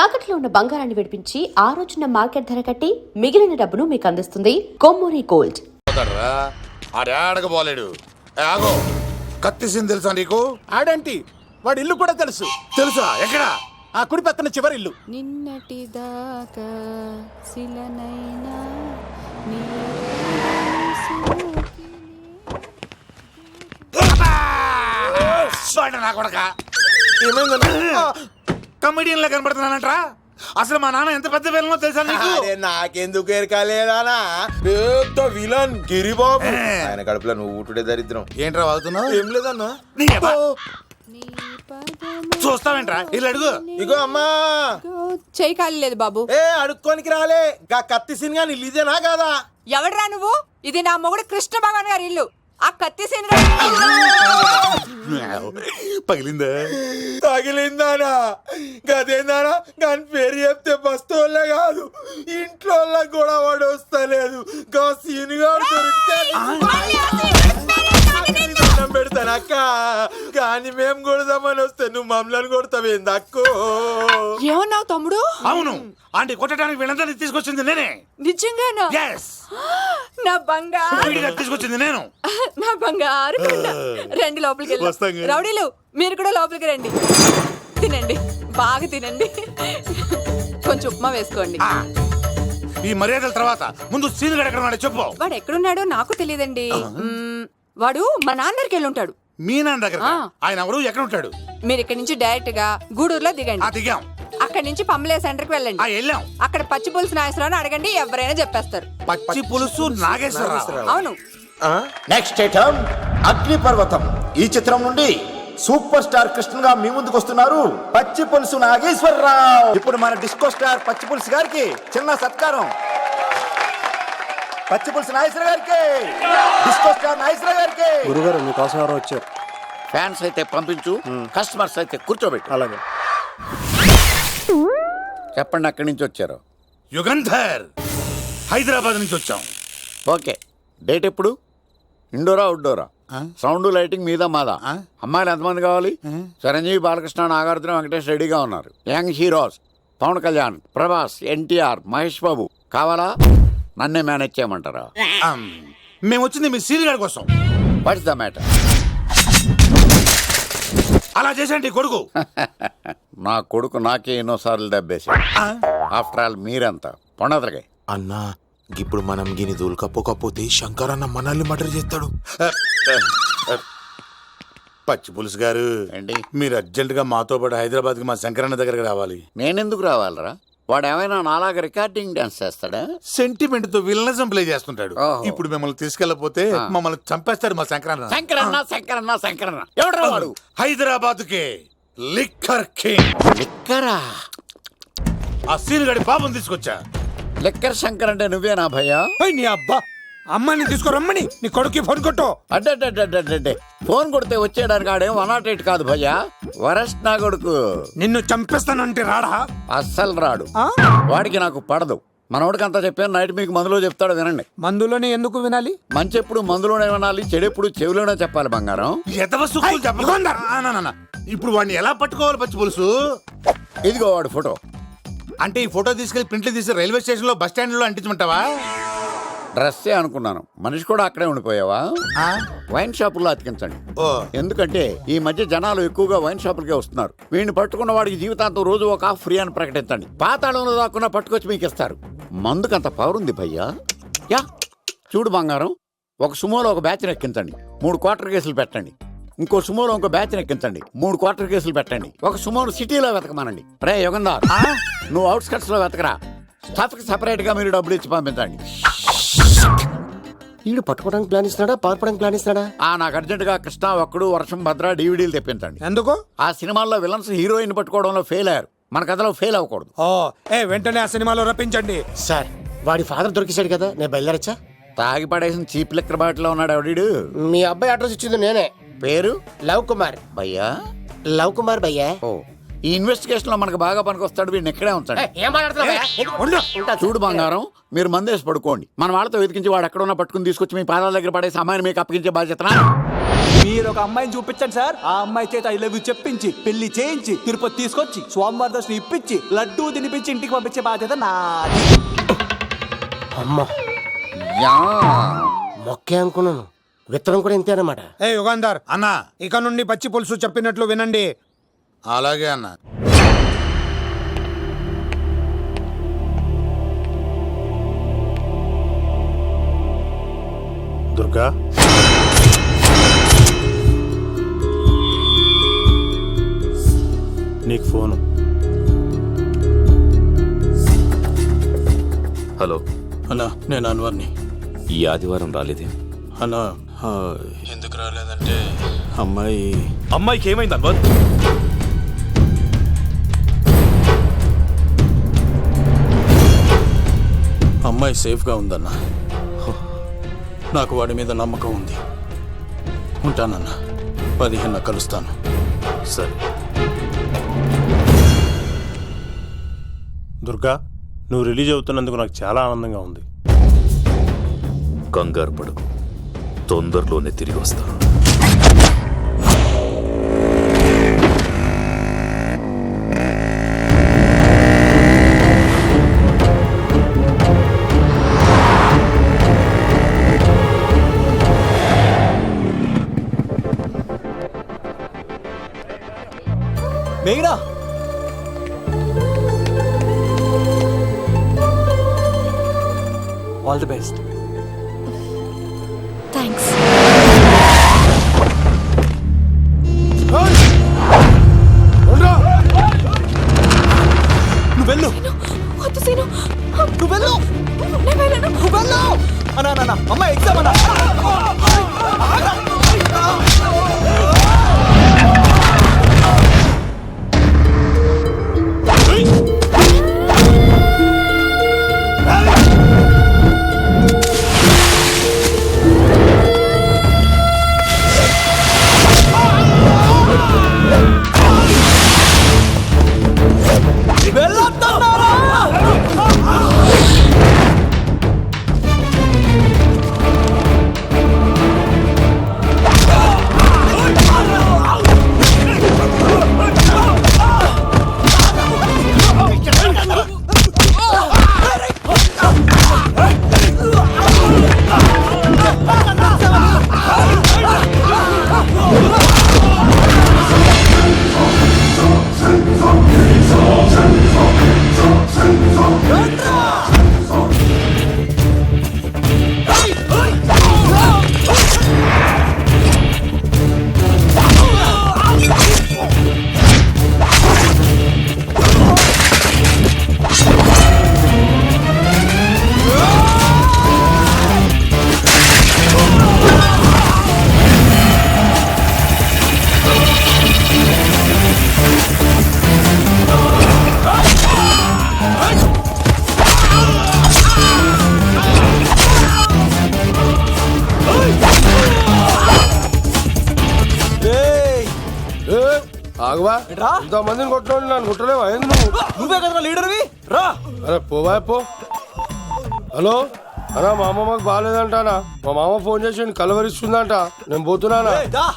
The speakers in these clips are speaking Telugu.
తాకట్లో ఉన్న బంగారాన్ని విడిపించి ఆ రోజున మార్కెట్ ధర కట్టి మిగిలిన డబ్బును మీకు అందిస్తుంది కొమ్మూరి గోల్డ్. ఆడకపోలేడు. ఆగో, కత్తిసింది తెలుసా నీకు? ఆడంటి వాడి ఇల్లు కూడా తెలుసు. తెలుసా? ఎక్కడ? ఆ కుడి పక్కన చివరి ఇల్లు. నిన్నటి దాకా శిలనైనా నా కొడక కమెడియన్ లా కనబడుతున్నానంట్రా. అసలు మా నాన్న ఎంత పెద్ద విలనో తెలుసా నీకు? నాకెందుకు ఎరకాలేదానా? పెద్ద విలన్ గిరిబాబు. ఆయన కడుపులో నువ్వు ఊటుడే దరిద్రం. ఏంట్రా వాగుతున్నావు? ఏం లేదన్నా. చూస్తావేంట్రా? ఇల్లు అడుగు. ఇగో అమ్మా, చేయి ఖాళీ లేదు బాబు. అడుక్కోనికి రాలే. గా కత్తి సినిమా నీళ్ళు ఇదేనా కాదా? ఎవడ్రా నువ్వు? ఇది నా మొగుడు కృష్ణ భగవాన్ గారి ఇల్లు. ఆ కత్తి సీన్ పగిలిందా? తగిలిందానా? గదేందానా? దాని పేరు చెప్తే బస్తోళ్ళే కాదు, ఇంట్లో కూడా వాడు వస్తలేదు. గా సీనుగాడు దొరికితే పెడతాను అక్క. కానీ మేము కొడదామని వస్తే నువ్వు మమ్మల్ని కొడతావేంది అక్కో? ఏమన్నావు తమ్ముడు? అవును, ఆంటీ కొట్టడానికి వీళ్ళందరినీ తీసుకొచ్చింది నేనే. నిజంగానా? నా బంగారు తీసుకొచ్చింది నేను. నా బంగారు రండి లోపలికి వెళ్ళి. రౌడీలు మీరు కూడా లోపలికి రండి. తినండి, బాగా తినండి. కొంచెం ఉప్మా వేసుకోండి. ఈ మర్యాదల తర్వాత ముందు సీన్ గడ ఎక్కడ ఉన్నాడో చెప్పు. వాడు ఎక్కడున్నాడో నాకు తెలియదండి. వాడు మా నాన్న దగ్గరికి వెళ్ళి ఉంటాడు. మీ నాన్న దగ్గర? ఆయన ఎవరు? ఎక్కడ ఉంటాడు? మీరు ఇక్కడ నుంచి డైరెక్ట్ గా గూడూరులో దిగండి. దిగాం. అక్కడ నుంచి పంబలే సెంటర్ కి వెళ్ళండి. వెళ్ళాం. అక్కడ పచ్చి పులుసు నాగేశ్వరరావు అడగండి, ఎవరైనా చెప్పేస్తారు. పచ్చి పులుసు నాగేశ్వరరావు? అవును. నెక్స్ట్ ఐటమ్ అగ్ని పర్వతం. ఈ చిత్రం నుండి సూపర్ స్టార్ కృష్ణగా మీ ముందుకు వస్తున్నారు పచ్చి పులుసు నాగేశ్వరరావు. ఇప్పుడు మన డిస్కో స్టార్ పచ్చి పులుసు గారికి చిన్న సత్కారం. పచ్చి పులుసు నాగేశ్వర గారికి, డిస్కో స్టార్ నాగేశ్వర గారికి. గురుగారు మీకోసం ఎవరో వచ్చారు. ఫ్యాన్స్ అయితే పంపించు, కస్టమర్స్ అయితే కూర్చోబెట్టు. అలాగే. చెప్పండి, అక్కడి నుంచి వచ్చారు? యుగంధర్, హైదరాబాద్ నుంచి వచ్చాం. ఓకే, డేట్ ఎప్పుడు? ఇండోరా అవుట్డోరా? సౌండ్ లైటింగ్ మీద మాదా? అమ్మాయిలు ఎంతమంది కావాలి? చిరంజీవి, బాలకృష్ణ, నాగార్జున, వెంకటేష్ రెడీగా ఉన్నారు. యంగ్ హీరోస్ పవన్ కళ్యాణ్, ప్రభాస్, ఎన్టీఆర్, మహేష్ బాబు కావాలా? నన్నే మేనేజ్ చేయమంటారా? మేము వచ్చింది మీ సీన్ గడ కోసం. What's the matter? అలా చేసేంటి కొడుకు? నా కొడుకు నాకే ఎన్నోసార్లు దెబ్బేసి. ఆఫ్టర్ ఆల్ మీరంతా పొండదరగా. అన్నా, ఇప్పుడు మనం గిని దూల్కపోతే శంకర్ అన్న మనల్ని మర్డర్ చేస్తాడు. పచ్చి పులుసు గారు, మీరు అర్జెంట్ గా మాతో పాటు హైదరాబాద్ కి మా శంకరన్న దగ్గరకు రావాలి. నేనెందుకు రావాలరా? వాడు ఏమైనా నాలాగా రికార్డింగ్ డాన్స్ చేస్తాడా? సెంటిమెంట్ తో విలనిజం ప్లే చేస్తుంటాడు. ఇప్పుడు మిమ్మల్ని తీసుకెళ్లపోతే మమ్మల్ని చంపేస్తాడు మా శంకరన్న. శంకరన్న ఎవడ్రా వాడు? హైదరాబాద్ కే లిక్కర్ కింగ్. లిక్కరా? ఆ సీన్ గడి పాపం తీసుకొచ్చా. లిక్కర్ శంకర్ అంటే నువ్వేనా భయ్యా? నీ అబ్బా, అమ్మాయిని తీసుకురమ్మని నీ కొడుకు ఫోన్ కొట్టు. అడ్డే ఫోన్ కొడితే వచ్చేయడానికి ఆడేం 108 కాదు భయ్యా, వరస్ట్ నా కొడుకు. నిన్ను చంపేస్తానంటే రాడా? అస్సలు రాడు. వాడికి నాకు పడదు. మనోడికి అంతా చెప్పాను, నైట్ మీకు మందులో చెప్తాడు, వినండి. మందులోనే ఎందుకు వినాలి? మంచి ఎప్పుడు మందులోనే వినాలి, చెడు ఎప్పుడు చెవిలోనే చెప్పాలి బంగారం. ఇప్పుడు వాడిని ఎలా పట్టుకోవాలి పచ్చి పులుసు? ఇదిగో వాడు ఫోటో. అంటే ఈ ఫోటో తీసుకెళ్లి ప్రింట్లు తీసి రైల్వే స్టేషన్ లో బస్ స్టాండ్ లో అంటించమంటావా? డ్రెస్సే అనుకున్నాను, మనిషి కూడా అక్కడే ఉండిపోయావా? వైన్ షాపుల్లో అతికించండి. ఎందుకంటే ఈ మధ్య జనాలు ఎక్కువగా వైన్ షాపులకే వస్తున్నారు. వీడిని పట్టుకున్న వాడికి జీవితాంతం రోజు ఒక ఆఫ్ ఫ్రీ అని ప్రకటించండి. పాతాళంలో దాక్కున్నా పట్టుకొచ్చి మీకు ఇస్తారు. మందుకంత పవర్ ఉంది భయ్యా. యా చూడు బంగారం, ఒక సుమోలో ఒక బ్యాచ్ ఎక్కించండి, 3 క్వార్టర్ కేసులు పెట్టండి. ఇంకో సుమోలో ఇంకో బ్యాచ్ ఎక్కించండి, 3 క్వార్టర్ కేసులు పెట్టండి. ఒక సుమోను సిటీలో వెతకమానండి. రే యుగంధర్, నువ్వు అవుట్స్కట్స్ లో వెతకరా. స్టాఫ్ కి సెపరేట్ గా మీరు డబ్బులు ఇచ్చి పంపించండి. వీడు పట్టుకోవడానికి ప్లాన్ ఇస్తున్నాడా, పారిపోవడానికి ప్లాన్ ఇస్తున్నాడా? నాకు అర్జెంట్ గా కృష్ణ, ఒక్కడు, వర్షం, భద్ర డివిడీలు తెప్పించండి. ఎందుకు? ఆ సినిమాల్లో విలన్స్ హీరోయిన్ పట్టుకోవడంలో ఫెయిల్ అయ్యారు, మన కథలో ఫెయిల్ అవ్వకూడదు. వెంటనే ఆ సినిమాలో రప్పించండి. సార్, వాడి ఫాదర్ దొరికేశాడు కదా, నేను బయలుదేరచ్చా? తాగి పడేసిన చీప్ లిక్కర్ బాటిలో ఉన్నాడు ఎవడీడు? మీ అబ్బాయి అడ్రస్ ఇచ్చింది నేనే. పేరు? లవ్ కుమార్ భయ్యా. లవ్ కుమార్ భయ్యా. ఈ ఇన్వెస్టిగేషన్ లో మనకు బాగా పనికొస్తాడు, వీడిని ఎక్కడే ఉంచండి. చూడు బంగారం, మీరు మందేసి పడుకోండి. మన వాళ్ళతో వెతికించి వాడు ఎక్కడ ఉన్నా పట్టుకుని తీసుకొచ్చి మీ పాదాల దగ్గర పడేసి అమ్మాయిని మీకు అప్పగించే బాధ్యత. మీరు ఒక అమ్మాయిని చూపించండి సార్. ఆ అమ్మాయి చేత ఐ లవ్ యూ చెప్పించి పెళ్లి చేయించి తిరుపతి తీసుకొచ్చి స్వామివారి దర్శనం ఇప్పించి లడ్డూ తినిపించి ఇంటికి పంపించే బాధ్యత నాది. అమ్మా యా. మొక్కే అనుకున్నాను, విత్తనం కూడా ఇంతే అన్నమాట. ఏ యుగాంధర్, అన్నా ఇక నుండి పచ్చి పులుసు చెప్పినట్లు వినండి. అలాగే అన్నా. దుర్గా, నీకు ఫోను. హలో అన్నా, నేను అన్వర్ని. ఈ ఆదివారం రాలేదే? అన్నా, ఎందుకు రాలేదంటే అమ్మాయికి ఏమైంది అన్వర్? అమ్మాయి సేఫ్గా ఉందన్నా. నాకు వాడి మీద నమ్మకం ఉంది. ఉంటానన్నా, 15 కలుస్తాను. సరే. దుర్గా, నువ్వు రిలీజ్ అవుతున్నందుకు నాకు చాలా ఆనందంగా ఉంది. కంగారు పడకు, తొందరలోనే తిరిగి వస్తాను. మేఘనా, ఆల్ ది బెస్ట్. థ్యాంక్స్. నువ్వు వెళ్ళు, వద్దు సీను, నువ్వు వెళ్ళు, నేను వెళ్ళను. నువ్వు వెళ్ళు. అన్నా అమ్మ ఎగ్జామ్ అన్నా. ఆగువా, ఇంతమందిని కొట్టడం నన్ను కొట్టలేవా? నువ్వే కదా లీడర్వి, రా. అరే పోవా పో. హలో అన్నా, మా అమ్మమ్మకి బాగాలేదంటానా? మా మామ ఫోన్ చేసి కలవరిస్తుందంట. నేను పోతున్నానా?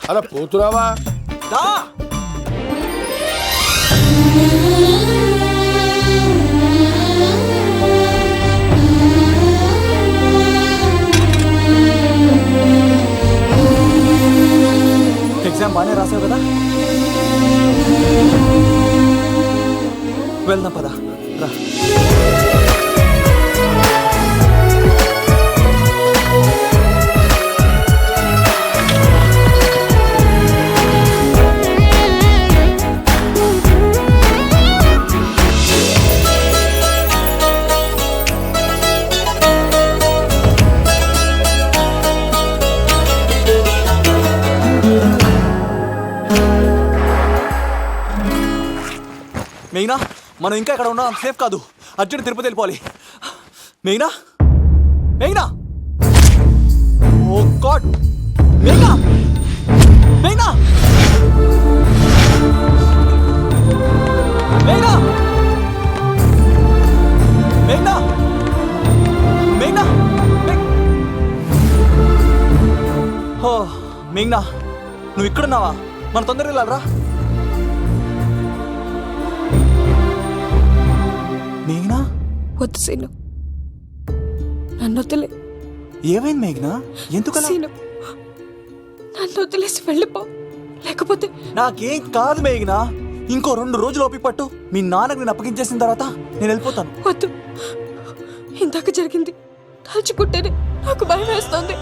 అలా పోతున్నావా? ఎగ్జామ్ బాగానే రాసావు కదా, వెళ్దాం పదా, రా. మెయినా, మనం ఇంకా ఇక్కడ ఉండడం సేఫ్ కాదు. అర్జెంట్ తిరుపతి వెళ్ళిపోవాలి. మెయినా, మెయినా, ఓ గాడ్, మెయినా, మెయినా, మెయినా, మెయినా, మెయినా, ఓ మెయినా, నువ్వు ఇక్కడున్నావా? మన తొందరగా వెళ్ళాలరా. మేఘనా, వద్దు సీను, నన్ను వదిలే. ఏమైంది మేఘనా? ఎందుకలా? సీను, నన్ను వదిలేసి వెళ్ళిపో, లేకపోతే నాకేం కాదు మేఘనా. ఇంకో 2 రోజులు ఓపిక పట్టు. మీ నాన్నకు నేను అప్పగించేసిన తర్వాత నేను వెళ్ళిపోతాను. వద్దు. ఇందాక జరిగింది తలుచుకుంటేనే నాకు భయం వేస్తుంది.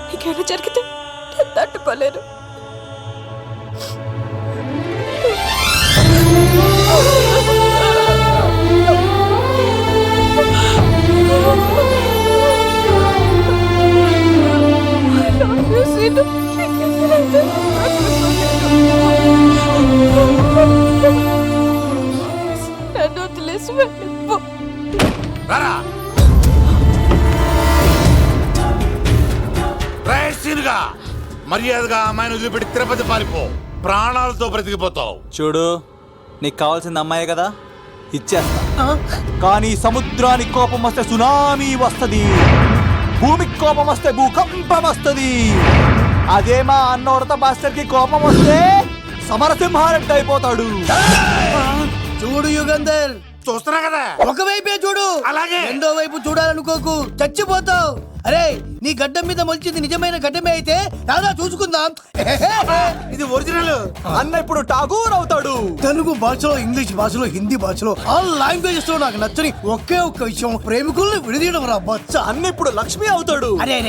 నీకేమైనా జరిగితే నేను తట్టుకోలేను. నన్ను వదిలేసి వెళ్ళిపో. రారా రైసీనుగా మర్యాదగా అమ్మాయిని వదిలిపెట్టి తిరుపతి పారిపో. ప్రాణాలతో బ్రతికిపోతావు. చూడు, నీకు కావాల్సింది అమ్మాయే కదా, ఇచ్చేస్తా. కానీ సముద్రానికి కోపం వస్తే సునామీ వస్తది, భూమికి కోపం వస్తే భూకంపం వస్తది. అదే మా అన్నోడత మాస్టర్ కి కోపం వస్తే సమరసింహారెడ్డి అయిపోతాడు. చూడు యుగంధర్, చూస్తున్నా కదా, ఒకవైపే చూడు, అలాగే రెండో వైపు చూడాలనుకోకు, చచ్చిపోతావు. అరే, నీ గడ్డం మీద మొలిచింది నిజమైన గడ్డమే అయితే రాదా చూసుకుందాం. ఇది ఒరిజినల్. అన్న ఇప్పుడు ఠాగూర్ అవుతాడు. తెలుగు భాషలో, ఇంగ్లీష్ భాషలో, హిందీ భాషలో ఆల్ లాంగ్వేజెస్ లో నాకు నచ్చని ఒకే ఒక్క విషయం, ప్రేమికుల్ని విడదీయడం రా బచ్చ. అన్న ఇప్పుడు లక్ష్మి అవుతాడు. అరే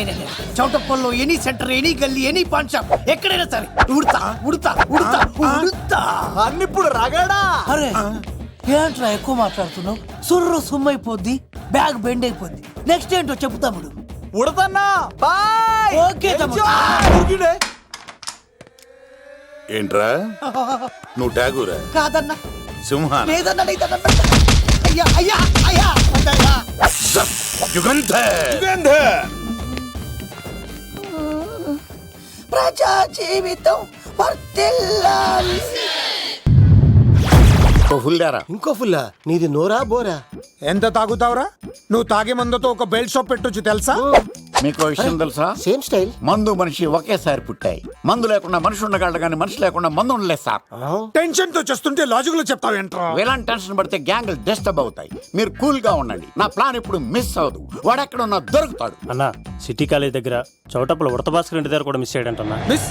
చౌటప్పల్లో ఎనీ సెంటర్, ఎనీ గల్లీ, ఎనీ పాన్ షాప్, ఎక్కడైనా సరే ఉడతా ఉడతా ఉడతా ఉడతా. అన్న ఇప్పుడు రగడా. అరే ఏంట్రా ఎక్కువ మాట్లాడుతున్నావు? సుర్రు సుమ్మైపోద్ది, బ్యాగ్ బెండ్ అయిపోద్ది. నెక్స్ట్ ఏంటో చెప్పు తమ్ముడు. ఉడతన్నా, బాయ్. ఓకే తమ్ముడు. ఏంట్రా నువ్వు ఠాగూరా? కాదన్నా, సింహా? లేదన్నా, లేదన్నా. అయ్యా అయ్యా అయ్యా అయ్యా. యుగంధర్. ప్రజా జీవితం వర్ధిల్లాలి. ఫుల్లారా? ఇంకో ఫుల్లా? నీది నోరా బోరా? ఎంత తాగుతావురా? నువ్వు తాగే మందుతో ఒక బెల్ట్ షాప్ పెట్టొచ్చు తెలుసా? మీకు విషయం తెలుసా? Same style. మందు మనిషి ఒకేసారి పుట్టాయి. మందు లేకుండా మనిషి ఉండగలడు కానీ మనిషి లేకుండా మందు ఉండలేదు సార్. టెన్షన్ తో చేస్తుంటే లాజిక్ లో చెప్తావేంట్రా? ఎలాంటి టెన్షన్ పడితే గ్యాంగ్లు డిస్టర్బ్ అవుతాయి. మీరు కూల్ గా ఉండండి. నా ప్లాన్ ఇప్పుడు మిస్ అవ్వదు. వాడు ఎక్కడ ఉన్నా దొరుకుతాడు. అన్న, సిటీ కాలేజ్ దగ్గర చౌటప్పుల ఉడత భాస్కర్ ఇంటి దగ్గర కూడా మిస్ అయ్యాడంటన్నా. మిస్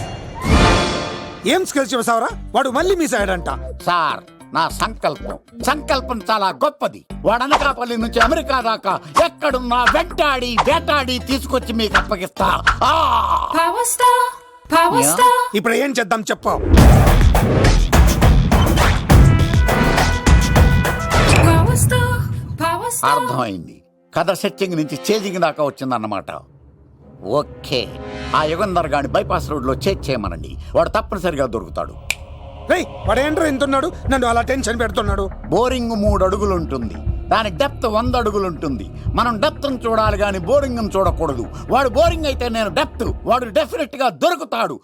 ఏం స్కిల్స్ చేసావురా? వాడు మళ్ళీ మిస్ అయ్యాడంట. సార్, నా సంకల్పం చాలా గొప్పది. వాడనకాపల్లి నుంచి అమెరికా దాకా ఎక్కడున్నా వెంటాడి వేటాడి తీసుకొచ్చి మీకు అప్పగిస్తా. ఇప్పుడు ఏం చేద్దాం చెప్పు. అర్థమైంది. కథ సెట్టింగ్ నుంచి చేజింగ్ దాకా వచ్చిందన్నమాట. ఓకే, ఆ యుగంధర్ గాని బైపాస్ రోడ్ లో చేయమనండి. వాడు తప్పనిసరిగా దొరుకుతాడు. వాడేంట్రా ఇంతున్నాడు, నన్ను అలా టెన్షన్ పెడుతున్నాడు. బోరింగ్ 3 అడుగులు ఉంటుంది, దాని డెప్త్ 100 అడుగులు ఉంటుంది. మనం డెప్త్ చూడాలి గాని బోరింగ్ చూడకూడదు. వాడు బోరింగ్ అయితే నేను డెప్త్. వాడు డెఫినెట్ గా దొరుకుతాడు.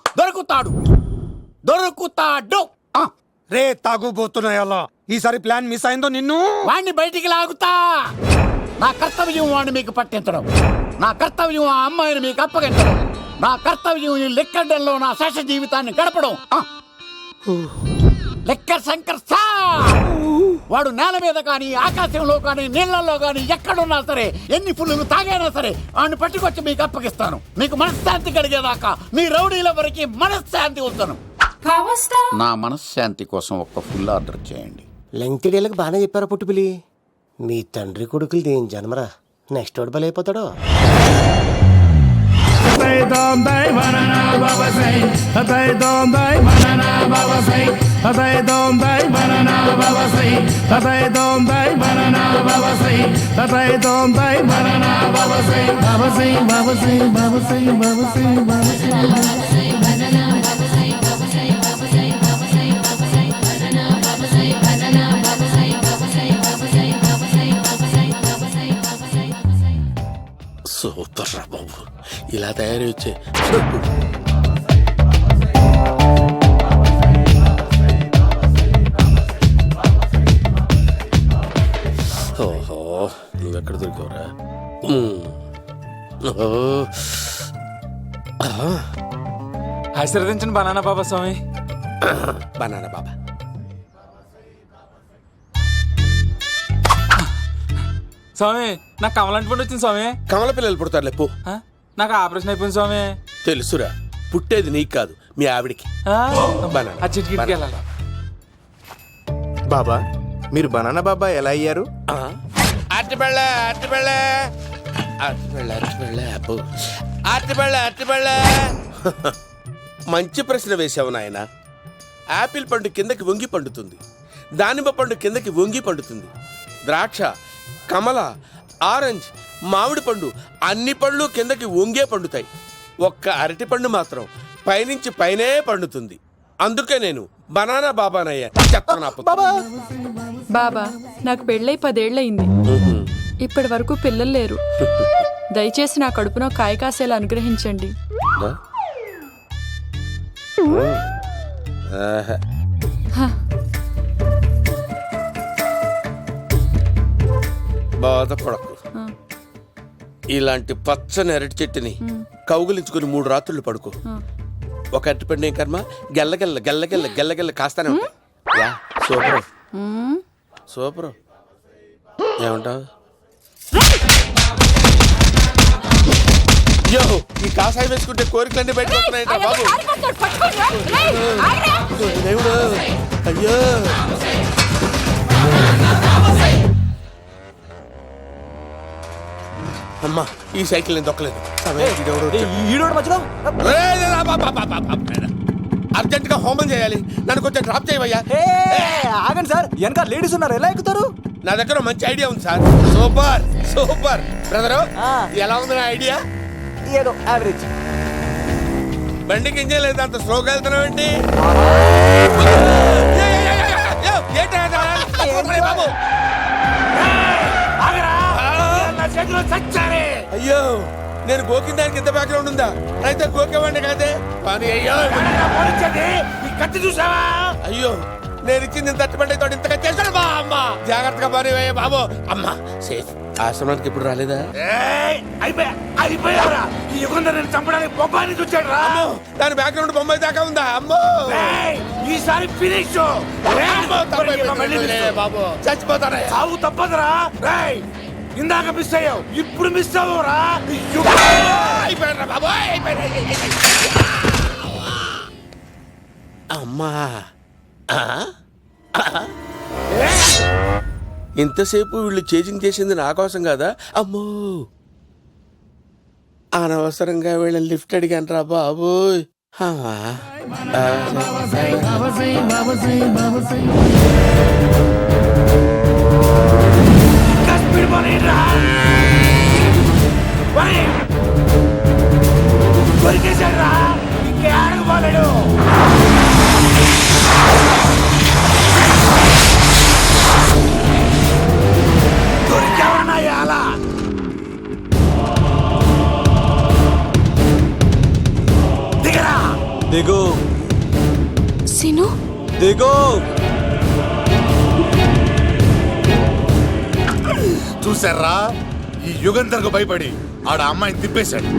రే తాగుబోతున్నాయల్లా, ఈసారి ప్లాన్ మిస్ అయిందో నిన్ను వాడిని బయటికి లాగుతా. నా కర్తవ్యం వాడిని మీకు పట్టించడం. నా కర్తవ్యం ఆ అమ్మాయిని మీకు అప్పగించడం. నా కర్తవ్యం ఈ లెక్కడంలో నా శేష జీవితాన్ని గడపడం. లెక్కర్ శంకర్ సార్, వాడు నేల మీద కానీ ఆకాశంలో కానీ నీళ్లలో కానీ ఎక్కడున్నా సరే, ఎన్ని ఫుల్లు తాగైనా సరే వాడిని పట్టుకొచ్చి మీకు అప్పగిస్తాను. మీకు మనశ్శాంతి కలిగేదాకా మీ రౌడీల వరకు మనశ్శాంతి వస్తాను. నా మనశ్శాంతి కోసం ఒక్క ఫుల్ ఆర్డర్ చేయండి. లెంగ్త్ డేలకు బాగానే చెప్పారా పుట్టుపిలి? మీ తండ్రి కొడుకులు దేని జన్మరా, నెక్స్ట్ వాడు బలైపోతాడో. సూపర్ రా బాబు, ఇలా తయారీ వచ్చే. ఓహో, నువ్వెక్కడ దొరికావురా? ఆశీర్వదించండి బనానా బాబా స్వామి. బనానా బాబా. స్వామి నాకు కమలంటి పండు వచ్చింది స్వామి. కమల పిల్లలు పుడతారు లేపు. నాకు ఆపరేషన్ అయిపోయింది స్వామి. తెలుసురా, పుట్టేది నీకు కాదు మీ ఆవిడికి. బనానా. ఆ చిటికిటికి వెళ్ళాలి. బాబా మీరు బనానా బాబా ఎలా అయ్యారు? మంచి ప్రశ్న వేసావు నాయన. ఆపిల్ పండు కిందకి వంగి పండుతుంది, దానిమ్మ పండు కిందకి వంగి పండుతుంది, ద్రాక్ష, కమల, ఆరెంజ్, మామిడి పండు అన్ని పళ్ళు కిందకి వంగే పండుతాయి. ఒక్క అరటి పండు మాత్రం పైనుంచి పైనే పండుతుంది. అందుకే నేను బనానా బాబానయ్యా. బాబా నాకు పెళ్ళై 10 ఏళ్ళయింది. ఇప్పటి వరకు పిల్లలు లేరు. దయచేసి నా కడుపునో కాయ కాసేలా అనుగ్రహించండి. బాధపడకు. ఇలాంటి పచ్చని అరటి చెట్టుని కౌగులించుకుని 3 రాత్రులు పడుకో. ఒక అరటి పండు ఏం కర్మ, గెల్లగెల్ల గెల్లగెల్ల గెల్లగెల్ల కాస్తానే ఉంటాయి. Yeah super super. ఏమంటావు? యో ఈ కాసాయి వేసుకుంటే కోరికలన్నీ బయటకు వస్తున్నాయంట బాబు. దేవుడు అయ్యో. అమ్మా ఈ సైకిల్ నేను దొక్కలేదు. అర్జెంట్ గా హోమం చేయాలి, నన్ను కొంచెం డ్రాప్ చేయవయ్యా. ఆగండి సార్, వెనక లేడీస్ ఉన్నారు, ఎలా ఎక్కుతారు? నా దగ్గర మంచి ఐడియా ఉంది సార్. Super super brother. ఎలా ఉంది నా ఐడియా? ఏదో యావరేజ్. బండికి ఇంజన్ లేదు, అంత స్లోగా వెళ్తున్నావు ఏంటి? బాబు అయ్యో నేను గోకిన దానికి ఇంత బ్యాక్గ్రౌండ్ ఉందా? అయితే గోకేవాడిని కాదే. పని అయ్యో కత్తి చూసావా? అయ్యో నేను ఇచ్చింది ఇంత తట్టుబడి తోడు ఇంతగా చేశాడు బా అమ్మ. జాగ్రత్తగా పని బాబు. అమ్మ సేఫ్. ఆశ్రమానికి ఇప్పుడు రాలేదా? అయిపోయారా? ఈ యుగంధర్ నేను చంపడానికి బొమ్మాయిని చూచాడు రా. దాని బ్యాక్గ్రౌండ్ బొమ్మాయి దాకా ఉందా? అమ్మో ఈసారి ఫినిష్ బాబు. చచ్చిపోతారా? సాగు తప్పదురా. ఇందాక మిస్ అయ్యావు, ఇప్పుడు మిస్ అవ్వరా? అయిపోయారా బాబు? అమ్మా ఇంతసేపు వీళ్ళు చేజింగ్ చేసింది నా కోసం కదా. అమ్మో అనవసరంగా వీళ్ళని లిఫ్ట్ అడిగాను రా బాబు. దిగు సీను దిగు. చూసారా, ఈ యుగంధర్కు భయపడి ఆడ అమ్మాయిని తిప్పేశాడు.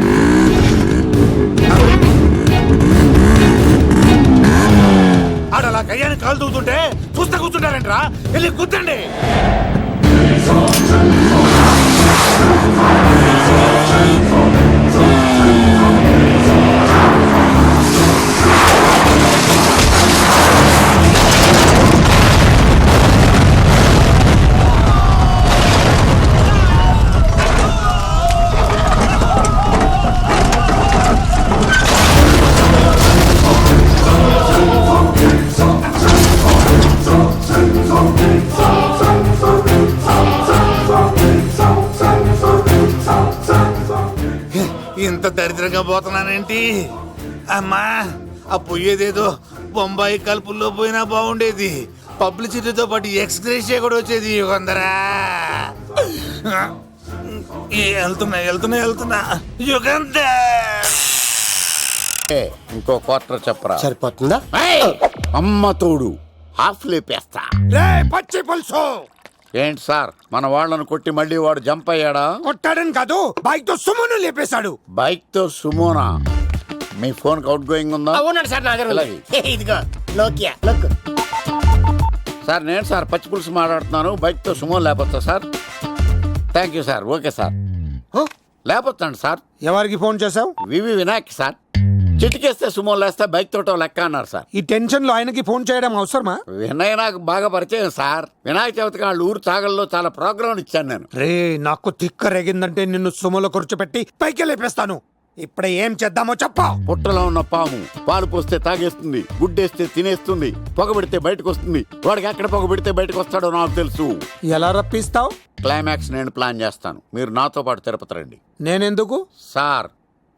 ఆడ అలా కయ్యాన్ని కాలు దూతుంటే చూస్తే కూర్చుంటారంట్రా. వెళ్ళి కూర్చోండి. ఇంత దరిద్రంగా పోతున్నానేంటి అమ్మా? ఆ పోయేదేదో బొంబాయి కలుపుల్లో పోయినా బాగుండేది. పబ్లిసిటీతో పాటు ఎక్స్గ్రేషియా కూడా వచ్చేది. యుగంధరా వెళ్తున్నా యుగంధర్. ఇంకో క్వార్టర్ చెప్పరా? సరిపోతుందా? అమ్మ తోడు హాఫ్ లేపేస్తా. పచ్చి పులుసు ఏంటి సార్, మన వాళ్ళను కొట్టి మళ్ళీ వాడు జంప్ అయ్యాడా? కొట్టాడని కాదు, బైక్ తో సుమోను లేపేశాడు. బైక్ తో సుమోనా? మీ ఫోన్ అవుట్ గోయింగ్ ఉందా? అవునండి సార్, నా దగ్గర ఉంది. ఇలాగే. ఇదిగో నోకియా లుక్. సార్ నేను సార్ పచ్చి పులుసు మాట్లాడుతున్నాను. బైక్తో సుమో లేపొచ్చా sir? Thank you sir. Okay sir, లేపొచ్చండి సార్. ఎవరికి ఫోన్ చేసావు? V V Vinayak sir. చిటికేస్తే సుమో లేస్తే బైక్ తోటో లెక్క అన్నారు సార్. ఈ టెన్షన్ లో ఆయనకి ఫోన్ చేయడం అవసరమా? వినయ్ నాకు బాగా పరిచయం సార్. వినాయక చవితికి వాళ్ళ ఊరు చాగల్లో చాలా ప్రోగ్రాం ఇచ్చాను నేను. రే, నాకు తిక్క రేగిందంటే నిన్ను సుమలో కూర్చోపెట్టి పైకి లేపేస్తాను. ఇప్పుడు ఏం చేద్దామో చెప్పా. పుట్టలో ఉన్న పాము పాలు పోస్తే తాగేస్తుంది, గుడ్డేస్తే తినేస్తుంది, పొగబెడితే బయటకు వస్తుంది. వాడికి ఎక్కడ పొగబెడితే బయటకు వస్తాడో నాకు తెలుసు. ఎలా రప్పిస్తావు? క్లైమాక్స్ నేను ప్లాన్ చేస్తాను. మీరు నాతో పాటు తిరుపతి రండి. నేనెందుకు? సార్,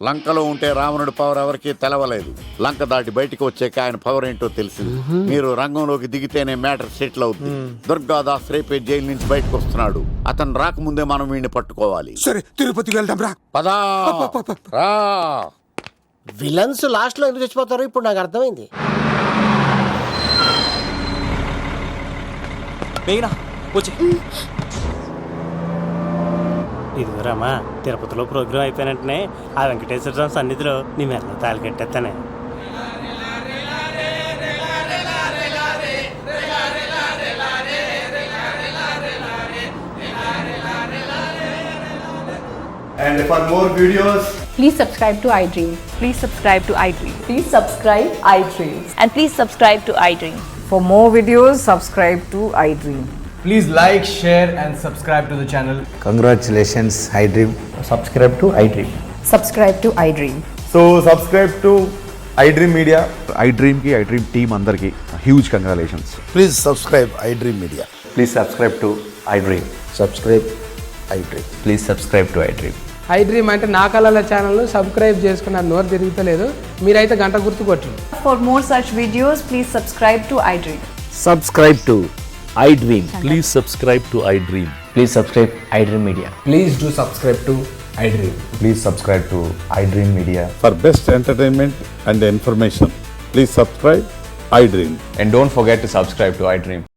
లంకలో ఉంటే రావణుడి పవర్ ఎవరికి తెలవలేదు. లంక దాటి బయటకు వచ్చాక ఆయన పవర్ ఏంటో తెలిసింది. మీరు రంగంలోకి దిగితేనే మ్యాటర్ సెటిల్ అవుతుంది. దుర్గాదాస్ రేపే జైలు నుంచి బయటకు వస్తున్నాడు. అతను రాకముందే మనం వీడిని పట్టుకోవాలి. సరే, తిరుపతికి వెళ్దాం రా. పదా రా. విలన్స్ లాస్ట్ లో ఎందుకు చచ్చిపోతారు ఇప్పుడు నాకు అర్థమైంది. మేఘనా వచ్చి. ఇదిగోరామా, తిరుపతిలో ప్రోగ్రాం అయిపోయినట్టునే ఆ వెంకటేశ్వర స్వామి సన్నిధిలో నీ మెల్ల తాళి కట్టేస్తానే. And for more videos, Please subscribe to iDream. Please subscribe to iDream. Please subscribe iDream. And please subscribe to iDream. For more videos, subscribe to iDream. Please like, share and subscribe to the channel. congratulations, iDream. Subscribe to iDream. Subscribe to iDream. So subscribe to iDream Media. iDream ki iDream team andarki huge congratulations. Please subscribe I dream media. Please subscribe to iDream. Subscribe I dream. Please subscribe to iDream. iDream అంటే నా కళల ఛానల్ సబ్స్క్రైబ్ చేసుకున్న నోరు తిరుగుతలేదు. మీరైతే గంట గుర్తు కొట్టండి. For more such videos, please subscribe to iDream. Subscribe to iDream. Please subscribe to iDream. Please subscribe iDream Media. Please do subscribe to iDream. Please subscribe to iDream Media. For best entertainment and information, please subscribe iDream. And don't forget to subscribe to iDream.